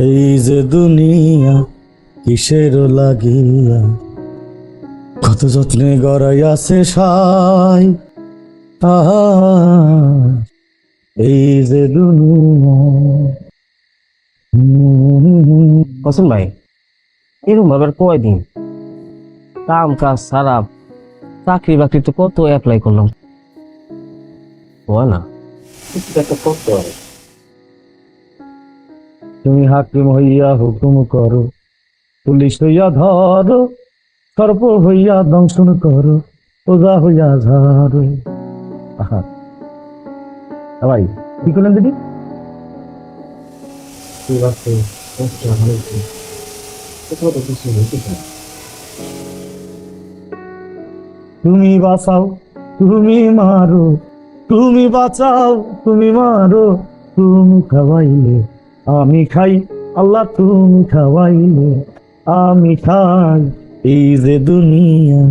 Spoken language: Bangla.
এই যে দুনিয়া কিসের লাগিয়া, কত যত্নে গড়াইয়াছে সাই। আহা, এই যে দুনিয়া। কসম ভাই, এরকম ভাবে আর কয়দিন কাম কাজ সারা, চাকরি বাকরি তো কত অ্যাপ্লাই করলাম, হয় না কিছু একটা করতে হবে। তুমি হাকিম হইয়া হুকুম করো, পুলিশ হইয়া ধরো, সর্প হইয়া দংশন করো, ওজা হইয়া ঝাড়ো। আহা ভাই, কি করলেন দিদি? তুমি বাঁচাও, তুমি মারো, তুমি বাঁচাও, তুমি মারো, তুমি খাওয়াইলে আমি খাই, আল্লাহ তুমি খাওয়াইলে আমি খাই। এই যে দুনিয়া